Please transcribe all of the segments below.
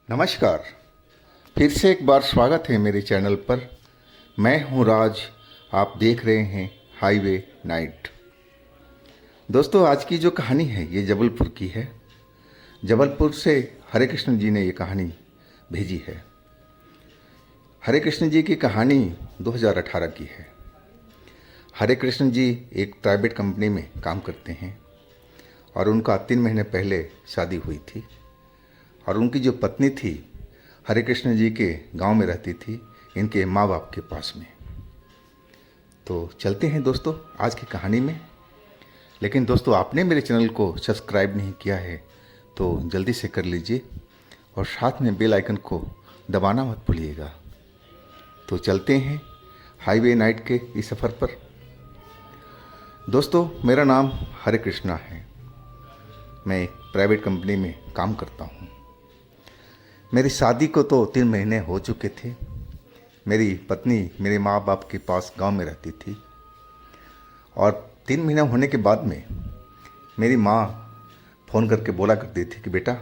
नमस्कार। फिर से एक बार स्वागत है मेरे चैनल पर। मैं हूं राज। आप देख रहे हैं हाईवे नाइट। दोस्तों, आज की जो कहानी है ये जबलपुर की है। जबलपुर से हरे कृष्ण जी ने ये कहानी भेजी है। हरे कृष्ण जी की कहानी 2018 की है। हरे कृष्ण जी एक प्राइवेट कंपनी में काम करते हैं और उनका 3 महीने पहले शादी हुई थी। और उनकी जो पत्नी थी हरे कृष्ण जी के गांव में रहती थी, इनके माँ बाप के पास में। तो चलते हैं दोस्तों आज की कहानी में। लेकिन दोस्तों, आपने मेरे चैनल को सब्सक्राइब नहीं किया है तो जल्दी से कर लीजिए और साथ में बेल आइकन को दबाना मत भूलिएगा। तो चलते हैं हाईवे नाइट के इस सफ़र पर। दोस्तों, मेरा नाम हरे कृष्णा है। मैं एक प्राइवेट कंपनी में काम करता हूँ। मेरी शादी को तो 3 महीने हो चुके थे। मेरी पत्नी मेरे माँ बाप के पास गांव में रहती थी और 3 महीने होने के बाद में मेरी माँ फ़ोन करके बोला करती थी कि बेटा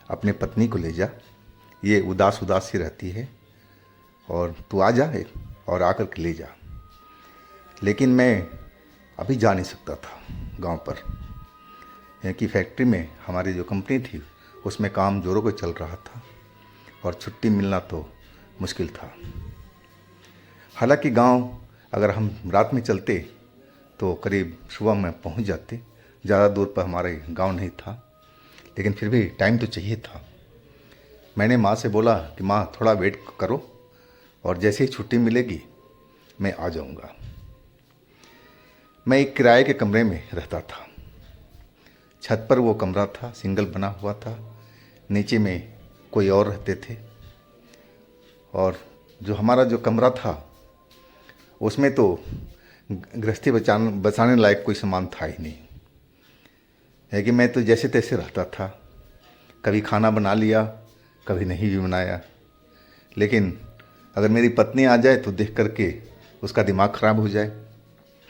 अपने पत्नी को ले जा, ये उदास उदास सी रहती है और तू आ जा और आकर के ले जा। लेकिन मैं अभी जा नहीं सकता था गांव पर, क्योंकि फैक्ट्री में हमारी जो कंपनी थी उसमें काम जोरों को चल रहा था और छुट्टी मिलना तो मुश्किल था। हालांकि गांव अगर हम रात में चलते तो करीब सुबह में पहुंच जाते। ज़्यादा दूर पर हमारे गांव नहीं था, लेकिन फिर भी टाइम तो चाहिए था। मैंने माँ से बोला कि माँ थोड़ा वेट करो और जैसे ही छुट्टी मिलेगी मैं आ जाऊँगा। मैं एक किराए के कमरे में रहता था। छत पर वो कमरा था, सिंगल बना हुआ था। नीचे में कोई और रहते थे और जो हमारा जो कमरा था उसमें तो गृहस्थी बचाने लायक कोई सामान था ही नहीं। है कि मैं तो जैसे तैसे रहता था। कभी खाना बना लिया, कभी नहीं भी बनाया। लेकिन अगर मेरी पत्नी आ जाए तो देख करके उसका दिमाग ख़राब हो जाए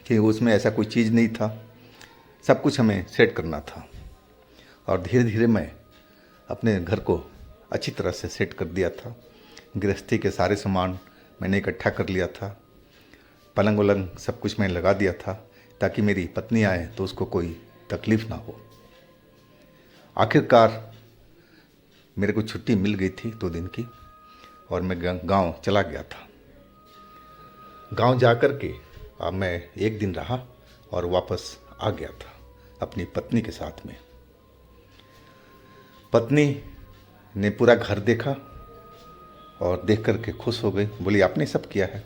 कि उसमें ऐसा कोई चीज़ नहीं था। सब कुछ हमें सेट करना था और धीरे धीरे मैं अपने घर को अच्छी तरह से सेट कर दिया था। गृहस्थी के सारे सामान मैंने इकट्ठा कर लिया था। पलंग वलंग सब कुछ मैंने लगा दिया था ताकि मेरी पत्नी आए तो उसको कोई तकलीफ़ ना हो। आखिरकार मेरे को छुट्टी मिल गई थी 2 दिन की और मैं गांव चला गया था। गांव जा कर के अब मैं 1 दिन रहा और वापस आ गया था अपनी पत्नी के साथ में। पत्नी ने पूरा घर देखा और देख कर के खुश हो गई। बोली आपने सब किया है?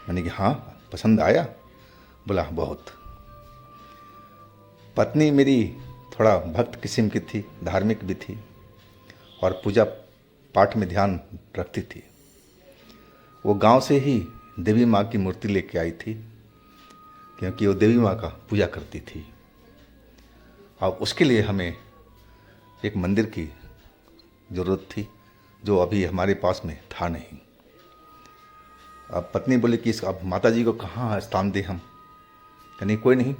मैंने कि हाँ, पसंद आया? बोला बहुत। पत्नी मेरी थोड़ा भक्त किस्म की थी, धार्मिक भी थी और पूजा पाठ में ध्यान रखती थी। वो गांव से ही देवी माँ की मूर्ति लेके आई थी, क्योंकि वो देवी माँ का पूजा करती थी। अब उसके लिए हमें एक मंदिर की ज़रूरत थी जो अभी हमारे पास में था नहीं। अब पत्नी बोली कि अब माता जी को कहाँ स्थान दें हम? यानी कोई नहीं,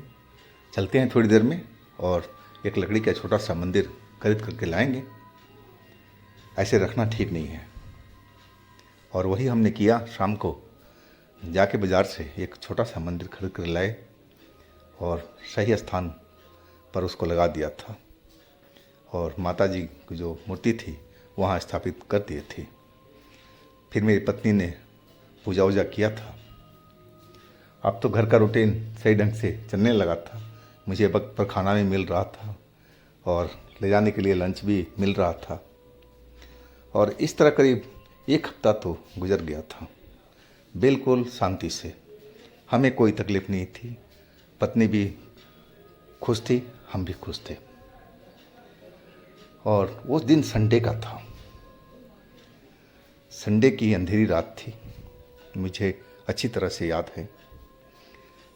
चलते हैं थोड़ी देर में और एक लकड़ी का छोटा सा मंदिर खरीद करके लाएंगे। ऐसे रखना ठीक नहीं है। और वही हमने किया। शाम को जाके बाज़ार से एक छोटा सा मंदिर खरीद कर लाए और सही स्थान पर उसको लगा दिया था और माता जी की जो मूर्ति थी वहाँ स्थापित कर दिए थे। फिर मेरी पत्नी ने पूजा वूजा किया था। अब तो घर का रूटीन सही ढंग से चलने लगा था। मुझे वक्त पर खाना भी मिल रहा था और ले जाने के लिए लंच भी मिल रहा था और इस तरह करीब 1 हफ्ता तो गुजर गया था बिल्कुल शांति से। हमें कोई तकलीफ़ नहीं थी। पत्नी भी खुश थी, हम भी खुश थे। और उस दिन संडे का था। संडे की अंधेरी रात थी, मुझे अच्छी तरह से याद है।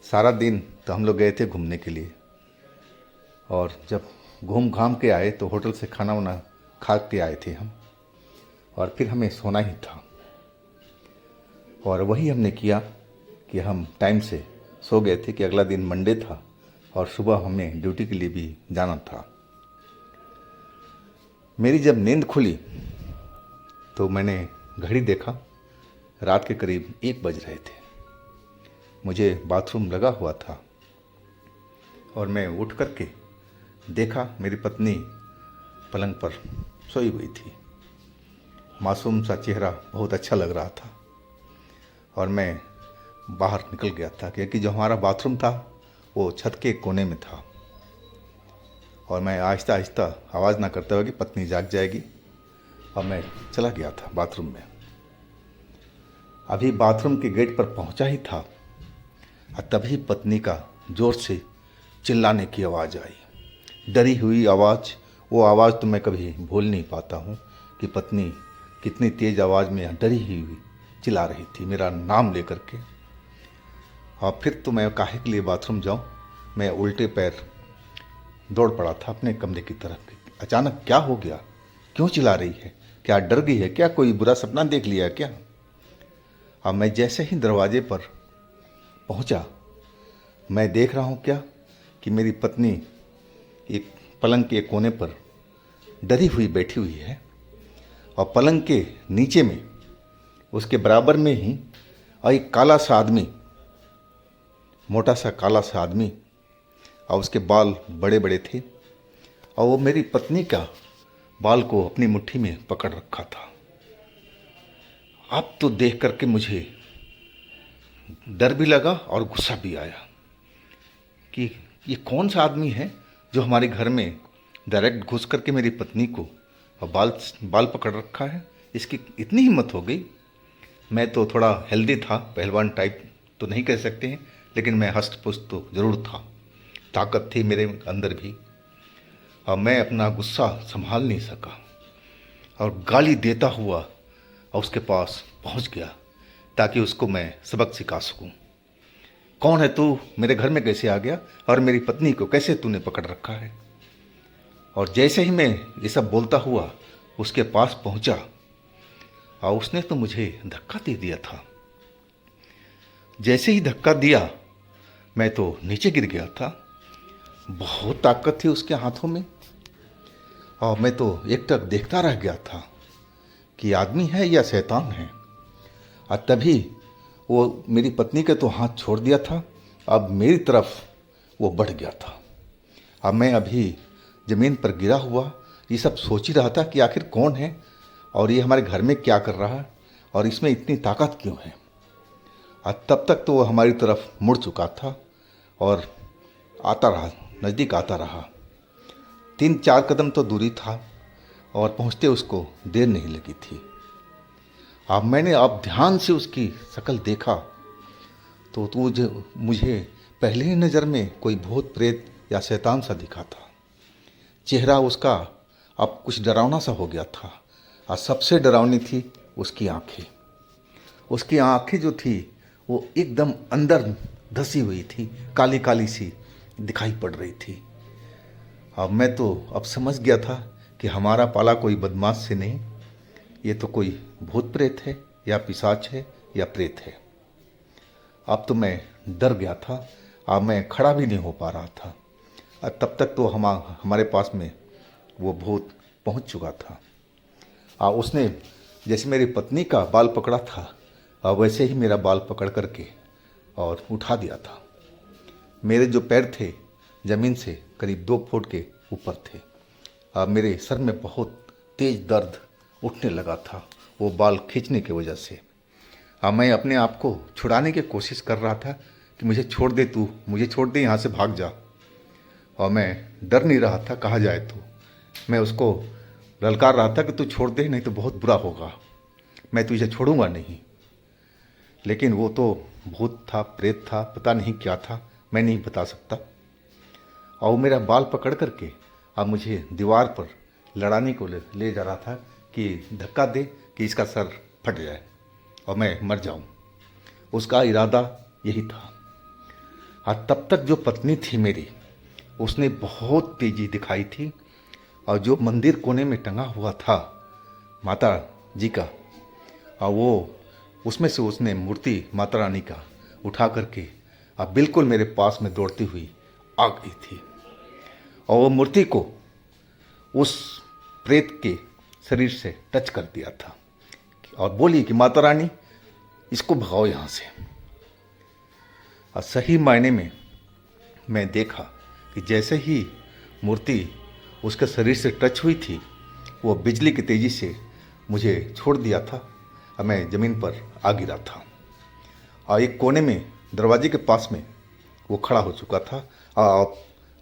सारा दिन तो हम लोग गए थे घूमने के लिए और जब घूम घाम के आए तो होटल से खाना वाना खा के आए थे हम और फिर हमें सोना ही था। और वही हमने किया कि हम टाइम से सो गए थे कि अगला दिन मंडे था और सुबह हमें ड्यूटी के लिए भी जाना था। मेरी जब नींद खुली तो मैंने घड़ी देखा, रात के करीब 1 बज रहे थे। मुझे बाथरूम लगा हुआ था और मैं उठ कर के देखा मेरी पत्नी पलंग पर सोई हुई थी। मासूम सा चेहरा बहुत अच्छा लग रहा था और मैं बाहर निकल गया था, क्योंकि जो हमारा बाथरूम था वो छत के कोने में था। और मैं आहिस्ता आहिस्ता आवाज़ ना करते हुए कि पत्नी जाग जाएगी, और मैं चला गया था बाथरूम में। अभी बाथरूम के गेट पर पहुंचा ही था और तभी पत्नी का ज़ोर से चिल्लाने की आवाज़ आई, डरी हुई आवाज़। वो आवाज़ तो मैं कभी भूल नहीं पाता हूँ कि पत्नी कितनी तेज़ आवाज़ में डरी हुई चिल्ला रही थी मेरा नाम लेकर के। और फिर तो मैं काहे के लिए बाथरूम जाऊँ, मैं उल्टे पैर दौड़ पड़ा था अपने कमरे की तरफ। अचानक क्या हो गया, क्यों चिल्ला रही है, क्या डर गई है क्या, कोई बुरा सपना देख लिया क्या। अब मैं जैसे ही दरवाजे पर पहुंचा, मैं देख रहा हूँ क्या कि मेरी पत्नी एक पलंग के कोने पर डरी हुई बैठी हुई है और पलंग के नीचे में उसके बराबर में ही एक काला सा आदमी, मोटा सा काला सा आदमी, और उसके बाल बड़े बड़े थे और वो मेरी पत्नी का बाल को अपनी मुट्ठी में पकड़ रखा था। अब तो देख करके मुझे डर भी लगा और गुस्सा भी आया कि ये कौन सा आदमी है जो हमारे घर में डायरेक्ट घुस करके मेरी पत्नी को और बाल पकड़ रखा है, इसकी इतनी हिम्मत हो गई। मैं तो थोड़ा हेल्दी था, पहलवान टाइप तो नहीं कह सकते हैं, लेकिन मैं हष्ट पुष्ट तो ज़रूर था, ताकत थी मेरे अंदर भी। और मैं अपना गुस्सा संभाल नहीं सका और गाली देता हुआ और उसके पास पहुंच गया ताकि उसको मैं सबक सिखा सकूं। कौन है तू, मेरे घर में कैसे आ गया और मेरी पत्नी को कैसे तूने पकड़ रखा है। और जैसे ही मैं ये सब बोलता हुआ उसके पास पहुंचा और उसने तो मुझे धक्का दे दिया था। जैसे ही धक्का दिया मैं तो नीचे गिर गया था। बहुत ताकत थी उसके हाथों में और मैं तो एकटक देखता रह गया था कि आदमी है या शैतान है। और तभी वो मेरी पत्नी के तो हाथ छोड़ दिया था, अब मेरी तरफ वो बढ़ गया था। अब मैं अभी ज़मीन पर गिरा हुआ ये सब सोच ही रहा था कि आखिर कौन है और ये हमारे घर में क्या कर रहा है और इसमें इतनी ताकत क्यों है। और तब तक तो वो हमारी तरफ मुड़ चुका था और आता रहा, नज़दीक आता रहा। 3-4 कदम तो दूरी था और पहुंचते उसको देर नहीं लगी थी। अब मैंने ध्यान से उसकी शक्ल देखा तो मुझे पहले ही नज़र में कोई भूत प्रेत या शैतान सा दिखा था। चेहरा उसका अब कुछ डरावना सा हो गया था और सबसे डरावनी थी उसकी आंखें। उसकी आंखें जो थी वो एकदम अंदर धसी हुई थी, काली काली सी दिखाई पड़ रही थी। अब मैं तो अब समझ गया था कि हमारा पाला कोई बदमाश से नहीं, ये तो कोई भूत प्रेत है या पिशाच है या प्रेत है। अब तो मैं डर गया था, अब मैं खड़ा भी नहीं हो पा रहा था। और तब तक तो हमारे पास में वो भूत पहुंच चुका था। और उसने जैसे मेरी पत्नी का बाल पकड़ा था और वैसे ही मेरा बाल पकड़ करके और उठा दिया था। मेरे जो पैर थे ज़मीन से करीब 2 फुट के ऊपर थे और मेरे सर में बहुत तेज़ दर्द उठने लगा था वो बाल खींचने की वजह से। और मैं अपने आप को छुड़ाने की कोशिश कर रहा था कि मुझे छोड़ दे, तू मुझे छोड़ दे, यहाँ से भाग जा। और मैं डर नहीं रहा था कहाँ जाए तो मैं उसको ललकार रहा था कि तू छोड़ दे, नहीं तो बहुत बुरा होगा, मैं तुझे छोड़ूंगा नहीं। लेकिन वो तो भूत था, प्रेत था, पता नहीं क्या था, मैं नहीं बता सकता। और वो मेरा बाल पकड़ करके अब मुझे दीवार पर लड़ाने को ले जा रहा था कि धक्का दे कि इसका सर फट जाए और मैं मर जाऊं। उसका इरादा यही था। और तब तक जो पत्नी थी मेरी, उसने बहुत तेजी दिखाई थी और जो मंदिर कोने में टंगा हुआ था माता जी का, और वो उसमें से उसने मूर्ति माता रानी का उठा करके अब बिल्कुल मेरे पास में दौड़ती हुई आ गई थी। और वो मूर्ति को उस प्रेत के शरीर से टच कर दिया था। और बोली कि माता रानी इसको भगाओ यहाँ से। और सही मायने में मैं देखा कि जैसे ही मूर्ति उसके शरीर से टच हुई थी, वो बिजली की तेज़ी से मुझे छोड़ दिया था और मैं ज़मीन पर आ गिरा था। और एक कोने में दरवाजे के पास में वो खड़ा हो चुका था और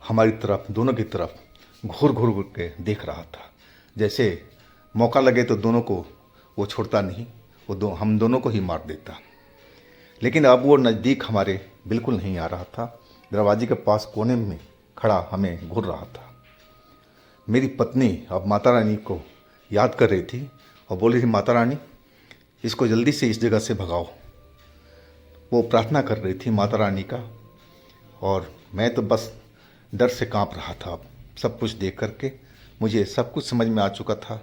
हमारी तरफ, दोनों की तरफ घूर घूर के देख रहा था, जैसे मौका लगे तो दोनों को वो छोड़ता नहीं, वो हम दोनों को ही मार देता। लेकिन अब वो नज़दीक हमारे बिल्कुल नहीं आ रहा था, दरवाजे के पास कोने में खड़ा हमें घूर रहा था। मेरी पत्नी अब माता रानी को याद कर रही थी और बोल रही थी, माता रानी इसको जल्दी से इस जगह से भगाओ। वो प्रार्थना कर रही थी माता रानी का, और मैं तो बस डर से कांप रहा था। अब सब कुछ देख करके मुझे सब कुछ समझ में आ चुका था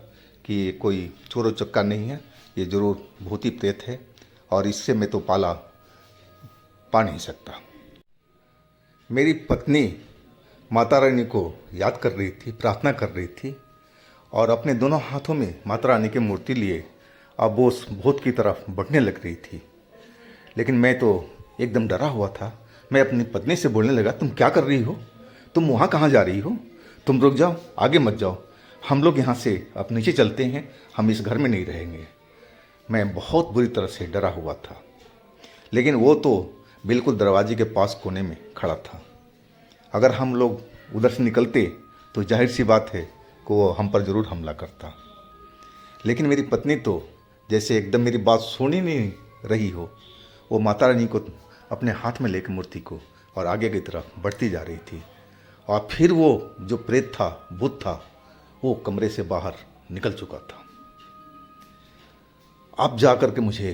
कि ये कोई चोर चक्का नहीं है, ये ज़रूर भूती प्रेत है और इससे मैं तो पाला पा नहीं सकता। मेरी पत्नी माता रानी को याद कर रही थी, प्रार्थना कर रही थी और अपने दोनों हाथों में माता रानी की मूर्ति लिए अब वो उस भूत की तरफ बढ़ने लग रही थी। लेकिन मैं तो एकदम डरा हुआ था। मैं अपनी पत्नी से बोलने लगा, तुम क्या कर रही हो? तुम वहाँ कहाँ जा रही हो? तुम रुक जाओ, आगे मत जाओ, हम लोग यहाँ से अब नीचे चलते हैं, हम इस घर में नहीं रहेंगे। मैं बहुत बुरी तरह से डरा हुआ था, लेकिन वो तो बिल्कुल दरवाजे के पास कोने में खड़ा था। अगर हम लोग उधर से निकलते तो जाहिर सी बात है कि वो हम पर ज़रूर हमला करता। लेकिन मेरी पत्नी तो जैसे एकदम मेरी बात सुन ही नहीं रही हो, वो माता रानी को अपने हाथ में लेकर मूर्ति को और आगे की तरफ बढ़ती जा रही थी। और फिर वो जो प्रेत था, भूत था, वो कमरे से बाहर निकल चुका था। अब जा कर के मुझे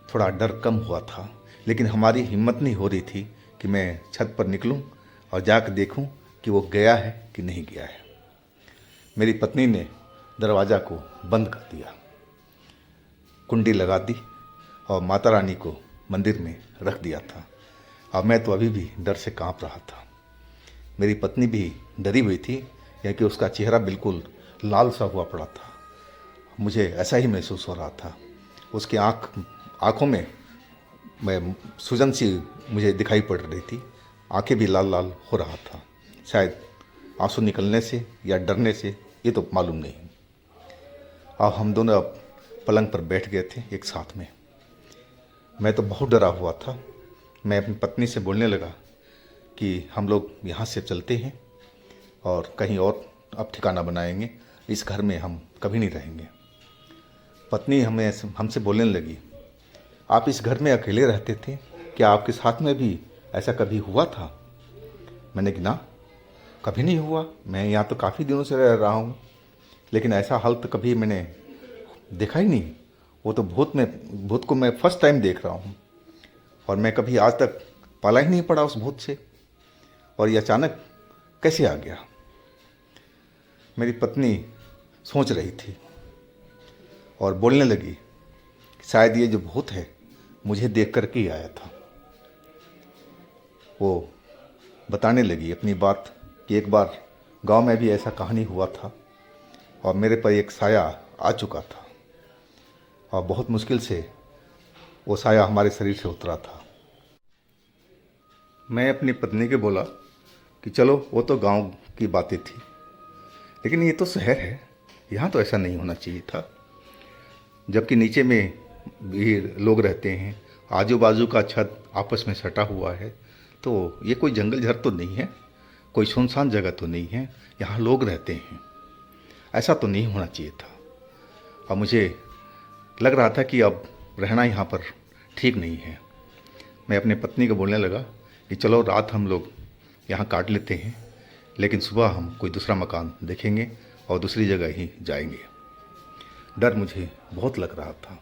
थोड़ा डर कम हुआ था, लेकिन हमारी हिम्मत नहीं हो रही थी कि मैं छत पर निकलूं और जाकर देखूं कि वो गया है कि नहीं गया है। मेरी पत्नी ने दरवाज़ा को बंद कर दिया, कुंडी लगा दी और माता रानी को मंदिर में रख दिया था। और मैं तो अभी भी डर से कांप रहा था। मेरी पत्नी भी डरी हुई थी, क्योंकि उसका चेहरा बिल्कुल लाल सा हुआ पड़ा था। मुझे ऐसा ही महसूस हो रहा था। उसकी आँखों में मैं सूजन सी मुझे दिखाई पड़ रही थी, आंखें भी लाल लाल हो रहा था। शायद आंसू निकलने से या डरने से, ये तो मालूम नहीं। अब हम दोनों अब पलंग पर बैठ गए थे एक साथ में। मैं तो बहुत डरा हुआ था। मैं अपनी पत्नी से बोलने लगा कि हम लोग यहाँ से चलते हैं और कहीं और अब ठिकाना बनाएंगे, इस घर में हम कभी नहीं रहेंगे। पत्नी हमसे बोलने लगी, आप इस घर में अकेले रहते थे, क्या आपके साथ में भी ऐसा कभी हुआ था? मैंने कहा ना, कभी नहीं हुआ, मैं यहाँ तो काफ़ी दिनों से रह रहा हूँ, लेकिन ऐसा हाल तो कभी मैंने देखा ही नहीं। वो तो भूत को मैं फर्स्ट टाइम देख रहा हूँ, और मैं कभी आज तक पाला ही नहीं पड़ा उस भूत से, और ये अचानक कैसे आ गया? मेरी पत्नी सोच रही थी और बोलने लगी, शायद ये जो भूत है मुझे देख कर के ही आया था। वो बताने लगी अपनी बात कि एक बार गांव में भी ऐसा कहानी हुआ था और मेरे पर एक साया आ चुका था, और बहुत मुश्किल से वो साया हमारे शरीर से उतरा था। मैं अपनी पत्नी के बोला कि चलो, वो तो गांव की बातें थी, लेकिन ये तो शहर है, यहाँ तो ऐसा नहीं होना चाहिए था। जबकि नीचे में भी लोग रहते हैं, आजू बाजू का छत आपस में सटा हुआ है, तो ये कोई जंगल झर तो नहीं है, कोई सुनसान जगह तो नहीं है, यहाँ लोग रहते हैं, ऐसा तो नहीं होना चाहिए था। और मुझे लग रहा था कि अब रहना यहाँ पर ठीक नहीं है। मैं अपने पत्नी को बोलने लगा कि चलो, रात हम लोग यहाँ काट लेते हैं, लेकिन सुबह हम कोई दूसरा मकान देखेंगे और दूसरी जगह ही जाएंगे। डर मुझे बहुत लग रहा था।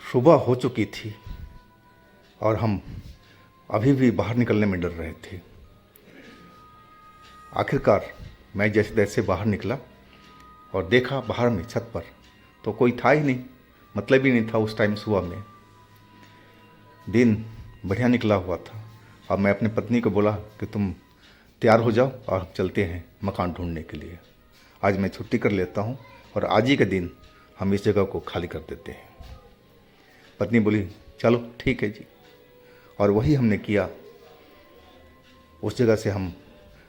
सुबह हो चुकी थी और हम अभी भी बाहर निकलने में डर रहे थे। आखिरकार मैं जैसे तैसे बाहर निकला और देखा बाहर में छत पर तो कोई था ही नहीं, मतलब ही नहीं था उस टाइम सुबह में। दिन बढ़िया निकला हुआ था। अब मैं अपनी पत्नी को बोला कि तुम तैयार हो जाओ और चलते हैं मकान ढूंढने के लिए। आज मैं छुट्टी कर लेता हूँ और आज ही के दिन हम इस जगह को खाली कर देते हैं। पत्नी बोली चलो ठीक है जी, और वही हमने किया। उस जगह से हम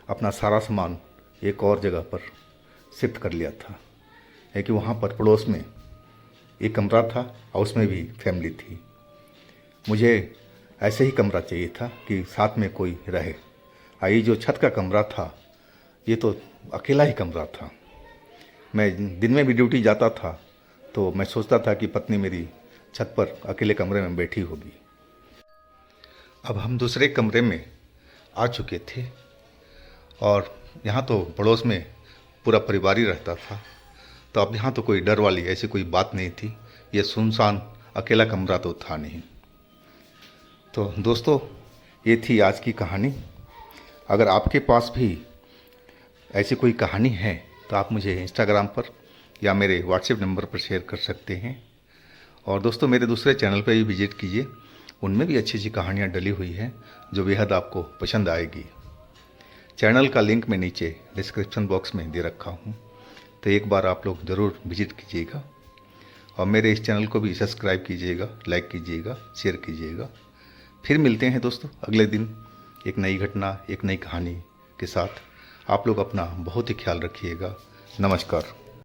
अपना सारा सामान एक और जगह पर शिफ्ट कर लिया था, है कि वहाँ पर पड़ोस में एक कमरा था और उसमें भी फैमिली थी। मुझे ऐसे ही कमरा चाहिए था कि साथ में कोई रहे। ये जो छत का कमरा था ये तो अकेला ही कमरा था। मैं दिन में भी ड्यूटी जाता था तो मैं सोचता था कि पत्नी मेरी छत पर अकेले कमरे में बैठी होगी। अब हम दूसरे कमरे में आ चुके थे और यहाँ तो पड़ोस में पूरा परिवार ही रहता था, तो अब यहाँ तो कोई डर वाली ऐसी कोई बात नहीं थी। ये सुनसान अकेला कमरा तो था नहीं। तो दोस्तों, ये थी आज की कहानी। अगर आपके पास भी ऐसी कोई कहानी है तो आप मुझे इंस्टाग्राम पर या मेरे व्हाट्सएप नंबर पर शेयर कर सकते हैं। और दोस्तों, मेरे दूसरे चैनल पर भी विजिट कीजिए, उनमें भी अच्छी अच्छी कहानियाँ डली हुई हैं जो बेहद आपको पसंद आएगी। चैनल का लिंक मैं नीचे डिस्क्रिप्शन बॉक्स में दे रखा हूँ, तो एक बार आप लोग ज़रूर विजिट कीजिएगा और मेरे इस चैनल को भी सब्सक्राइब कीजिएगा, लाइक कीजिएगा, शेयर कीजिएगा। फिर मिलते हैं दोस्तों अगले दिन एक नई घटना, एक नई कहानी के साथ। आप लोग अपना बहुत ही ख्याल रखिएगा। नमस्कार।